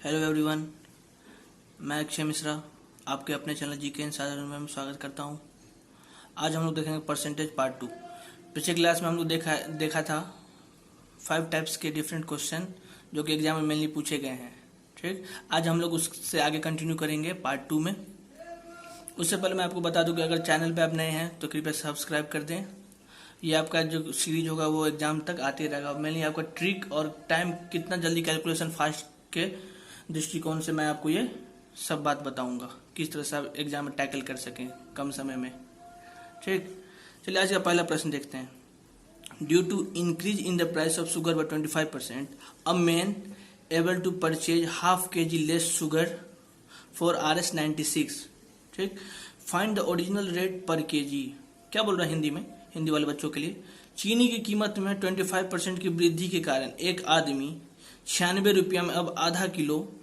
Hello everyone, मैं अक्षय मिश्रा आपके अपने चैनल जीके एंड साधारण में स्वागत करता हूं। आज हम लोग देखेंगे परसेंटेज पार्ट 2। पिछले क्लास में हम लोग देखा था 5 टाइप्स के डिफरेंट क्वेश्चन जो कि एग्जाम में मेनली पूछे गए हैं। ठीक, आज हम लोग उससे आगे कंटिन्यू करेंगे पार्ट 2 में। उससे पहले मैं आपको बता दूं कि अगर चैनल पर आप नए हैं तो कृपया सब्सक्राइब कर दें। ये आपका जो सीरीज होगा वो एग्जाम तक आते रहेगा। मेनली आपका ट्रिक और टाइम कितना जल्दी कैलकुलेशन फास्ट के दृष्टिकोण से मैं आपको ये सब बात बताऊंगा, किस तरह से आप एग्जाम में टैकल कर सकें कम समय में। ठीक, चलिए आज का पहला प्रश्न देखते हैं। Due to increase in the price of sugar by 25%, a man able to purchase half kg less sugar for RS96। ठीक, find the original rate per kg। क्या बोल रहा है हिंदी में, हिंदी वाले बच्चों के लिए। चीनी की कीमत में 25% की वृद्धि के कारण एक आदमी 96 रुपया में अब आधा किलो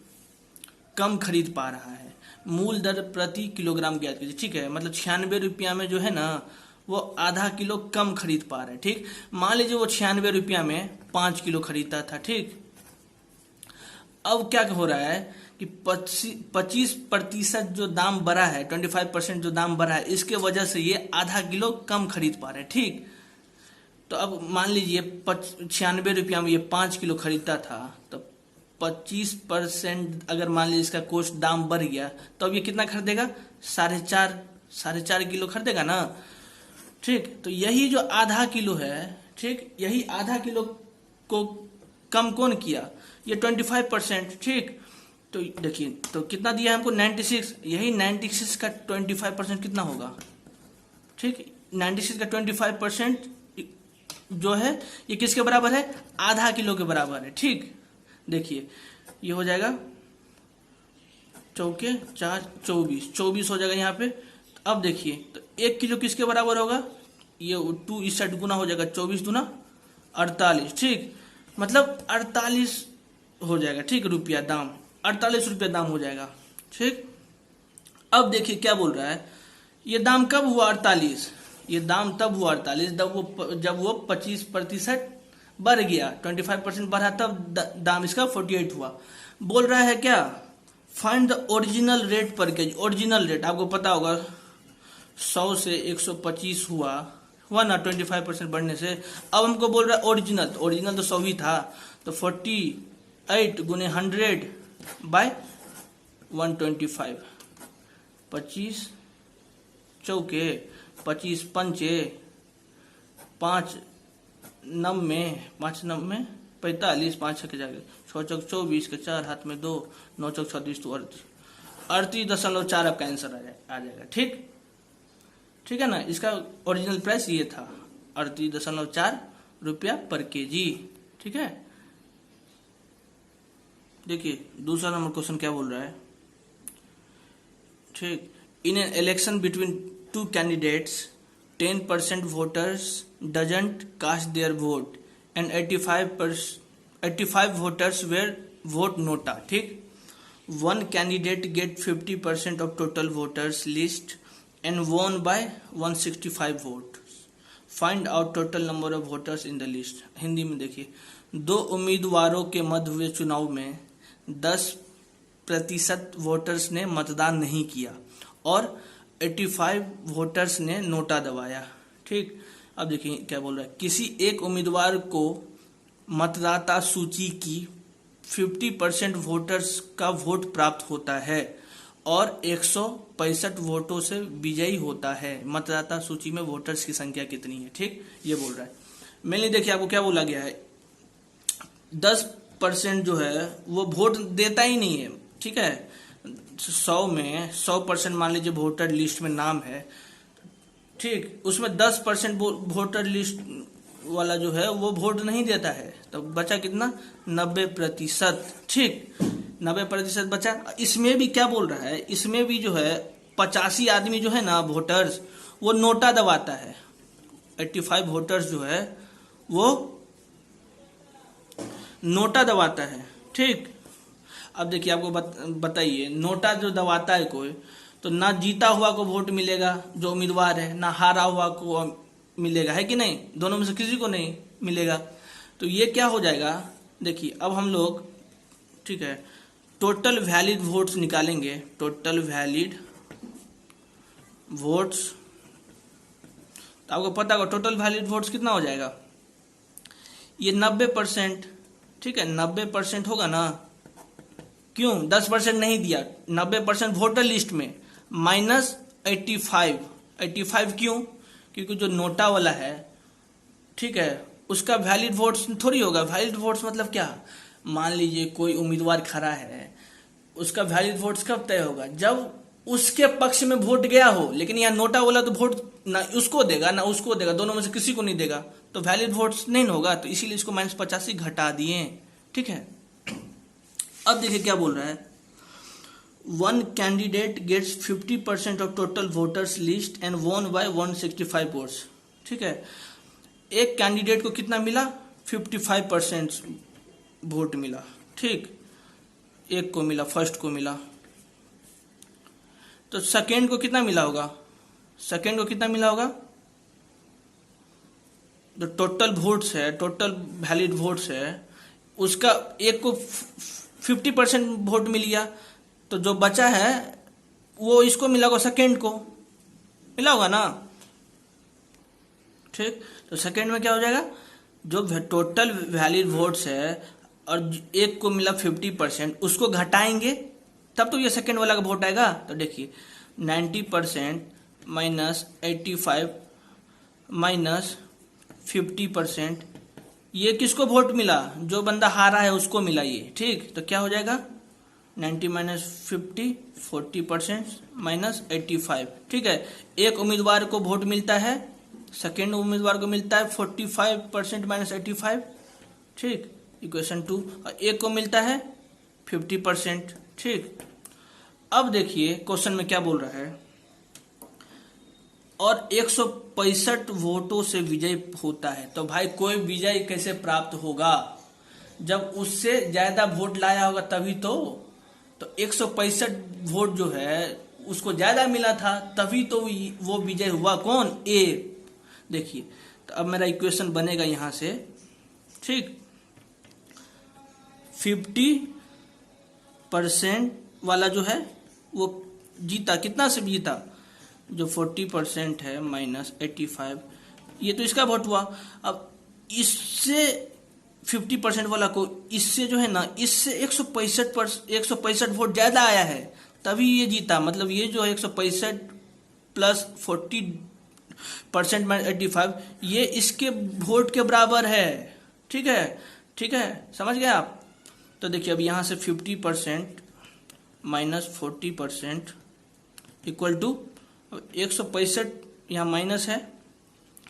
कम खरीद पा रहा है। मूल दर प्रति किलोग्राम ज्ञात कीजिए। ठीक है, मतलब 96 रुपया में जो है ना वो आधा किलो कम खरीद पा रहा है। ठीक, मान लीजिए वो 96 रुपया में 5 किलो खरीदता था। ठीक, अब क्या हो रहा है कि 25% जो दाम बढ़ा है, 25% जो दाम बढ़ा है, इसके वजह से ये आधा किलो कम खरीद पा रहे हैं। ठीक, तो अब मान लीजिए 96 रुपया में ये 5 किलो खरीदता था, तो 25% अगर मान लीजिए इसका कोस्ट दाम बढ़ गया तो अब ये कितना खरीदेगा? 4.5 किलो खरीदेगा ना। ठीक, तो यही जो आधा किलो है, ठीक, यही आधा किलो को कम कौन किया? ये 25%। ठीक, तो देखिए तो कितना दिया है हमको? 96। यही 96 का 25% कितना होगा? ठीक, 96 का 25% जो है ये किसके बराबर है? आधा किलो के बराबर है। ठीक, देखिए ये हो जाएगा 4 4 24 हो जाएगा यहाँ पे। अब देखिए तो 1 किलो किसके बराबर होगा? ये 2 इस साइड गुना हो जाएगा, 24 दूना 48। ठीक, मतलब 48 हो जाएगा। ठीक, रुपया दाम 48 रुपया दाम हो जाएगा। ठीक, अब देखिए क्या बोल रहा है, ये दाम कब हुआ 48? ये दाम तब हुआ 48 जब वो 25% बढ़ गया, 25% बढ़ा तब दाम इसका 48 हुआ। बोल रहा है क्या? फाइंड द ओरिजिनल रेट पर केजी। ओरिजिनल रेट आपको पता होगा 100 से 125 हुआ ना 25% बढ़ने से। अब हमको बोल रहा है ओरिजिनल, तो ओरिजिनल तो 100 ही था, तो 48 गुने 100 बाय 125। 25 चौके 25 पंचे 5 90 5 90 45 5 छक्के जाके 6 चौक 24 के 4 हाथ में 2 9 चौक 36 तो 38.4 आपका आंसर आ जाएगा। ठीक, ठीक है ना। इसका ओरिजिनल प्राइस ये था 38.4 रुपया पर केजी। ठीक है, देखिए दूसरा नंबर क्वेश्चन क्या बोल रहा है। ठीक, in an election between two candidates, 10% voters doesn't cast their vote and 85 voters were vote nota. ठीक, one candidate get 50% of total voters list and won by 165 votes. Find out total number of voters in the list. Hindi में देखिए, 2 उम्मीदवारों के मध्य हुए चुनाव में 10% voters ने मतदान नहीं किया और 85 वोटर्स ने नोटा दबाया। ठीक, अब देखिए क्या बोल रहा है। किसी एक उम्मीदवार को मतदाता सूची की 50% वोटर्स का वोट प्राप्त होता है और 165 वोटों से विजयी होता है। मतदाता सूची में वोटर्स की संख्या कितनी है? ठीक, ये बोल रहा है। मेनली देखिए आपको क्या बोला गया है, 10% जो है वो वोट देता ही नहीं है। ठीक है, 100 में 100% मान लीजिए वोटर लिस्ट में नाम है। ठीक, उसमें 10% वोटर लिस्ट वाला जो है वो वोट नहीं देता है, तो बचा कितना? 90%। ठीक, 90% बचा। इसमें भी क्या बोल रहा है, इसमें भी जो है 85 आदमी जो है ना वोटर्स, वो नोटा दबाता है। 85 वोटर्स जो है वो नोटा दबाता है। ठीक, अब देखिए आपको बताइए, नोटा जो दबाता है कोई, तो ना जीता हुआ को वोट मिलेगा जो उम्मीदवार है, ना हारा हुआ को मिलेगा, है कि नहीं? दोनों में से किसी को नहीं मिलेगा। तो ये क्या हो जाएगा, देखिए अब हम लोग, ठीक है, टोटल वैलिड वोट्स निकालेंगे, टोटल वैलिड वोट्स, तो आपको पता होगा टोटल वैलिड वोट्स कितना हो जाएगा, ये 90%, ठीक है 90% होगा ना, क्यों 10% नहीं दिया, 90% वोटर लिस्ट में माइनस 85 क्यों, क्योंकि जो नोटा वाला है, ठीक है, उसका वैलिड वोट्स थोड़ी होगा, वैलिड वोट्स मतलब क्या, मान लीजिए कोई उम्मीदवार खड़ा है, उसका वैलिड वोट्स कब तय होगा, जब उसके पक्ष में वोट गया हो, लेकिन यहाँ नोटा वाला तो वोट ना उसको देगा ना उसको देगा, दोनों में से किसी को नहीं देगा, तो वैलिड वोट्स नहीं होगा, तो इसीलिए इसको -85 घटा दिए, ठीक है। अब देखिए क्या बोल रहा है, one candidate gets 50% of total voters list and won by 165 votes, ठीक है, एक कैंडिडेट को कितना मिला, 55% वोट मिला, ठीक, एक को मिला, फर्स्ट को मिला, तो सेकेंड को कितना मिला होगा, सेकेंड को कितना मिला होगा, जो टोटल वोट्स है, टोटल वैलिड वोट्स है, उसका एक को 50% वोट मिल गया, तो जो बचा है वो इसको मिला होगा, सेकेंड को मिला होगा ना, ठीक, तो सेकेंड में क्या हो जाएगा, जो टोटल वैलिड वोट्स है और एक को मिला 50%, उसको घटाएंगे तब तो ये सेकेंड वाला का वोट आएगा, तो देखिए 90% माइनस 85 माइनस 50%, ये किसको वोट मिला, जो बंदा हारा है उसको मिला ये, ठीक, तो क्या हो जाएगा 90 माइनस 50 40% माइनस 85, ठीक है, एक उम्मीदवार को वोट मिलता है, सेकेंड उम्मीदवार को मिलता है 45% माइनस 85, ठीक, इक्वेशन 2, और एक को मिलता है 50%, ठीक। अब देखिए क्वेश्चन में क्या बोल रहा है, और 165 वोटों से विजय होता है, तो भाई कोई विजय कैसे प्राप्त होगा, जब उससे ज्यादा वोट लाया होगा तभी तो 165 वोट जो है उसको ज्यादा मिला था, तभी तो वो विजय हुआ, कौन, ए। देखिए तो अब मेरा इक्वेशन बनेगा यहां से, ठीक, 50% वाला जो है वो जीता, कितना से जीता, जो 40% है माइनस 85, ये तो इसका वोट हुआ, अब इससे 50% वाला को इससे जो है ना, इससे 165 वोट ज्यादा आया है, तभी ये जीता, मतलब ये जो है 165 प्लस 40% माइनस 85, ये इसके वोट के बराबर है, ठीक है, ठीक है, समझ गए आप। तो देखिए अब यहां से 50% माइनस 40% इक्वल टू 165, यहाँ माइनस है,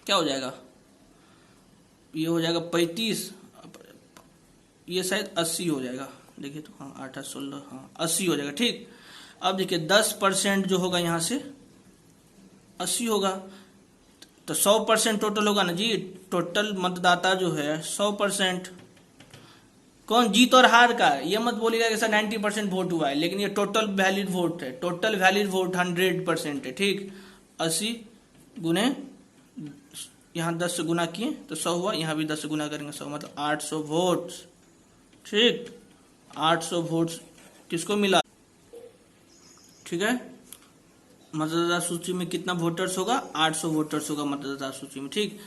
क्या हो जाएगा, ये हो जाएगा 35, ये शायद 80 हो जाएगा, देखिए तो हाँ 8 16, हाँ 80 हो जाएगा, ठीक। अब देखिए 10% जो होगा यहाँ से 80 होगा, तो 100% टोटल होगा ना जी, टोटल मतदाता जो है 100%, कौन, जीत और हार का, ये मत बोलिएगा कि सर 90% वोट हुआ है, लेकिन ये टोटल वैलिड वोट है, टोटल वैलिड वोट 100% है, ठीक, 80 गुने, यहाँ 10 से गुना किए तो 100 हुआ, यहाँ भी 10 से गुना करेंगे 100, मतलब 800 वोट्स, ठीक, 800 वोट्स किसको मिला, ठीक है, मतदाता सूची में कितना वोटर्स होगा, 800 वोटर्स होगा मतदाता सूची में, ठीक।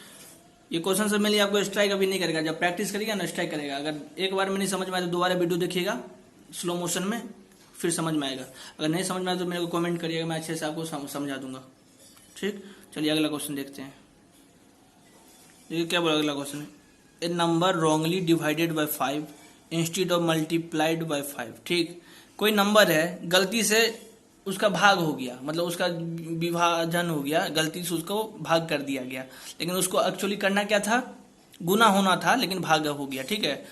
ये क्वेश्चन से मेरे आपको स्ट्राइक अभी नहीं करेगा, जब प्रैक्टिस करेगा ना स्ट्राइक करेगा, अगर एक बार में नहीं समझ में आया तो दोबारा वीडियो देखिएगा स्लो मोशन में, फिर समझ में आएगा, अगर नहीं समझ में आया तो मेरे को कमेंट करिएगा, मैं अच्छे से आपको समझा दूंगा, ठीक। चलिए अगला क्वेश्चन देखते हैं, देखिए क्या बोला अगला क्वेश्चन है, a number wrongly divided by 5 instead of multiplied by 5, ठीक, कोई नंबर है गलती से उसका भाग हो गया, मतलब उसका विभाजन हो गया, गलती से उसको भाग कर दिया गया, लेकिन उसको एक्चुअली करना क्या था, गुना होना था, लेकिन भाग हो गया, ठीक है,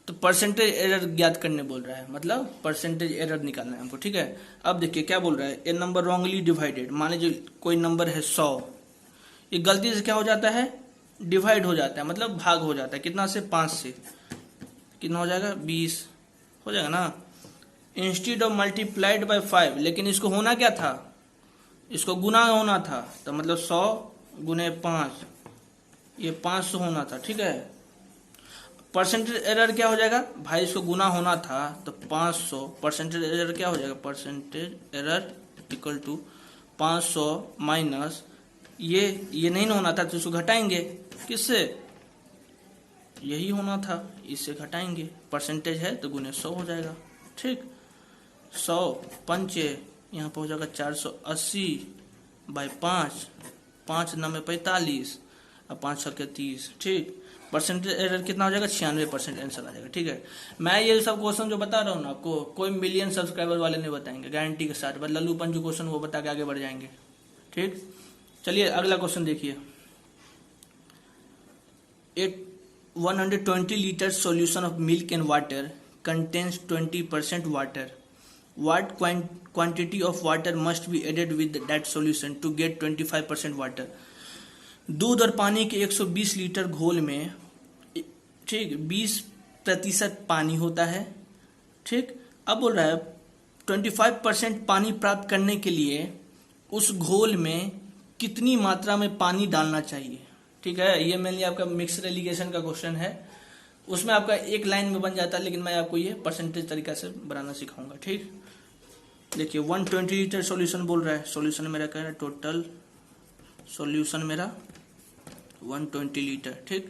तो परसेंटेज एरर ज्ञात करने बोल रहा है, मतलब परसेंटेज एरर निकालना है हमको, ठीक है। अब देखिए क्या बोल रहा है, ए नंबर रॉन्गली डिवाइडेड, मान लीजिए कोई नंबर है 100, ये गलती से क्या हो जाता है, डिवाइड हो जाता है, मतलब भाग हो जाता है, कितना से, 5 से, कितना हो जाएगा, 20 हो जाएगा ना, इंस्टीड ऑफ मल्टीप्लाइड बाय 5, लेकिन इसको होना क्या था, इसको गुना होना था, तो मतलब 100 गुने 5, ये 500 होना था, ठीक है। परसेंटेज एरर क्या हो जाएगा भाई, इसको गुना होना था तो 500, परसेंटेज एरर क्या हो जाएगा, percentage error equal to 500 minus ये नहीं ना होना था तो इसको घटाएंगे, किससे, यही होना था, इससे घटाएंगे, परसेंटेज है तो गुने 100 हो जाएगा। ठीक, 100 पंचे यहाँ पर हो जाएगा 480 बाई 5, 5 9 45 और 5 6 30। ठीक, परसेंटेज एरर कितना हो जाएगा, 96% आंसर आ जाएगा। ठीक है, मैं ये सब क्वेश्चन जो बता रहा हूँ ना आपको, कोई मिलियन सब्सक्राइबर वाले नहीं बताएंगे, गारंटी के साथ, बस लल्लूपन जो क्वेश्चन वो बता के आगे बढ़ जाएंगे। ठीक, चलिए अगला क्वेश्चन देखिए। 120 litre solution of milk and water contains 20% water, what quantity of water must be added with that solution to get 25% water। दूध और पानी के 120 लीटर घोल में, ठीक, 20% पानी होता है। ठीक, अब बोल रहा है 25% पानी प्राप्त करने के लिए उस घोल में कितनी मात्रा में पानी डालना चाहिए। ठीक है, ये मेनली आपका मिक्सर एलिगेशन का क्वेश्चन है, उसमें आपका एक लाइन में बन जाता है, लेकिन मैं आपको ये परसेंटेज तरीका से बनाना सिखाऊंगा। ठीक, देखिए 120 लीटर सॉल्यूशन बोल रहा है, सॉल्यूशन मेरा कह रहा है, टोटल सॉल्यूशन मेरा 120 लीटर। ठीक,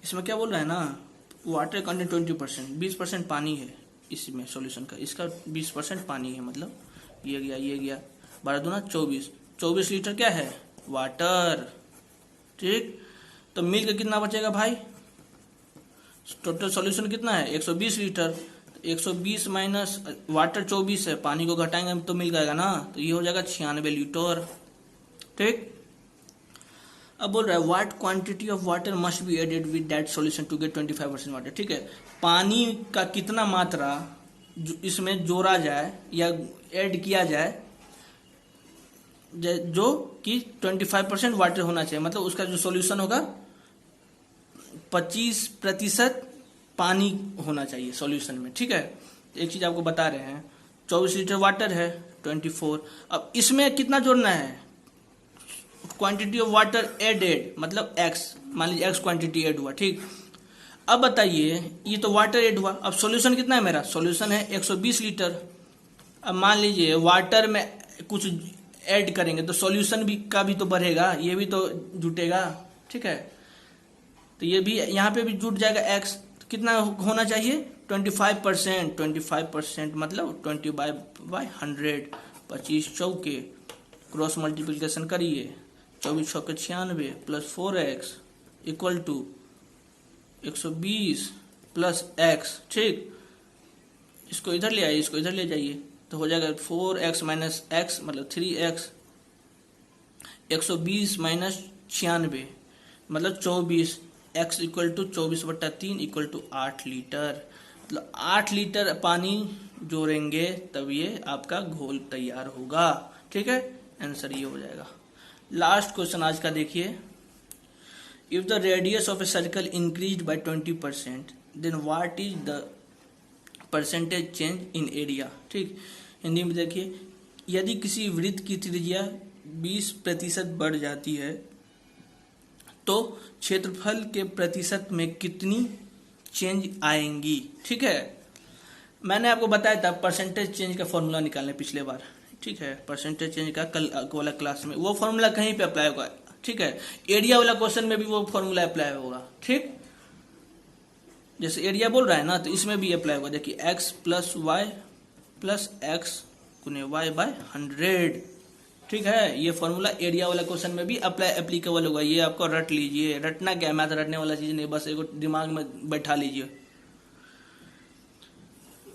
इसमें क्या बोल रहा है ना, वाटर कंटेंट 20%, 20% पानी है इसमें सॉल्यूशन का, इसका 20% पानी है, मतलब ये गया 12 दूना 24, 24 लीटर क्या है, वाटर। ठीक, तो मिल्क कितना बचेगा भाई, टोटल सॉल्यूशन कितना है 120 लीटर, 120 माइनस वाटर 24 है, पानी को घटाएंगे तो मिल जाएगा ना, तो ये हो जाएगा 96 लीटर। ठीक, अब बोल रहा है what quantity of water must be added with that solution to get 25% water. ठीक है, पानी का कितना मात्रा इसमें जोड़ा जाए या ऐड किया जाए जो कि 25% वाटर होना चाहिए, मतलब उसका जो सॉल्यूशन होगा 25% पानी होना चाहिए सॉल्यूशन में। ठीक है, एक चीज आपको बता रहे हैं, 24 लीटर वाटर है 24, अब इसमें कितना जोड़ना है, क्वांटिटी ऑफ वाटर एडेड, मतलब x, मान लीजिए x क्वांटिटी ऐड हुआ। ठीक, अब बताइए ये तो वाटर ऐड हुआ, अब सॉल्यूशन कितना है, मेरा सॉल्यूशन है 120 लीटर। अब मान लीजिए वाटर में कुछ ऐड करेंगे तो सॉल्यूशन भी का भी तो बढ़ेगा, ये भी तो जुटेगा। ठीक है, तो ये भी यहाँ पे भी जुट जाएगा x, कितना होना चाहिए 25%, 25% मतलब 20/100, 25 चौके क्रॉस मल्टीप्लिकेशन करिए, 24 छक्के 96 plus 4x equal to 120 plus x। ठीक, इसको इधर ले आइए, इसको इधर ले जाइए, तो हो जाएगा 4x माइनस x मतलब 3x, 120 माइनस 96 मतलब 24, x equal to 24/3 equal to 8 litre, मतलब 8 लीटर पानी जोड़ेंगे तब ये आपका घोल तैयार होगा। ठीक है, आंसर ये हो जाएगा। लास्ट क्वेश्चन आज का देखिए, if the radius of a circle increase by 20% then what is the percentage change in area. ठीक, हिंदी में देखिए, यदि किसी वृत्त की त्रिज्या 20% बढ़ जाती है तो क्षेत्रफल के प्रतिशत में कितनी चेंज आएंगी। ठीक है, मैंने आपको बताया था परसेंटेज चेंज का फॉर्मूला निकालने पिछले बार। ठीक है, परसेंटेज चेंज का कल वाला क्लास में वो फॉर्मूला कहीं पे अप्लाई होगा। ठीक है, एरिया वाला क्वेश्चन में भी वो फॉर्मूला अप्लाई होगा। ठीक, जैसे एरिया बोल रहा है ना, तो इसमें भी अप्लाई होगा। देखिए x plus y plus x गुने वाई बाय 100। ठीक है, ये फॉर्मूला एरिया वाला क्वेश्चन में भी एप्लीकेबल होगा, ये आपको रट लीजिए। रटना क्या, मैथ रटने वाला चीज नहीं, बस एक दिमाग में बैठा लीजिए।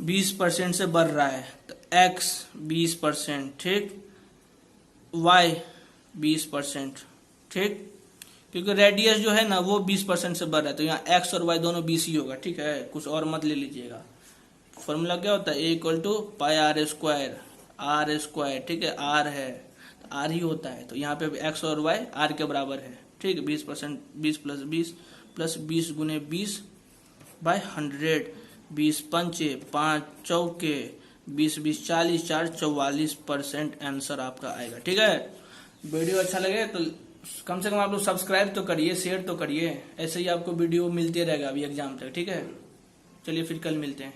20% से बढ़ रहा है तो x 20%, ठीक, y 20%, ठीक, क्योंकि रेडियस जो है ना वो 20% से बढ़ रहा है, तो यहाँ x और y दोनों 20 ही होगा। ठीक है, कुछ और मत ले लीजिएगा। फॉर्मूला क्या होता है, a equal to pi r square, r square. ठीक है, r है तो r ही होता है, तो यहाँ पे x और y r के बराबर है। ठीक, 20%, 20 प्लस 20 प्लस 20 गुने 20 बाय 100, 20 पंचे 5 चौके 20 20 40 4 44% आंसर आपका आएगा। ठीक है, वीडियो अच्छा लगे तो कम से कम आप लोग सब्सक्राइब तो करिए, शेयर तो करिए, ऐसे ही आपको वीडियो मिलते रहेगा अभी एग्जाम तक। ठीक है, चलिए फिर कल मिलते हैं।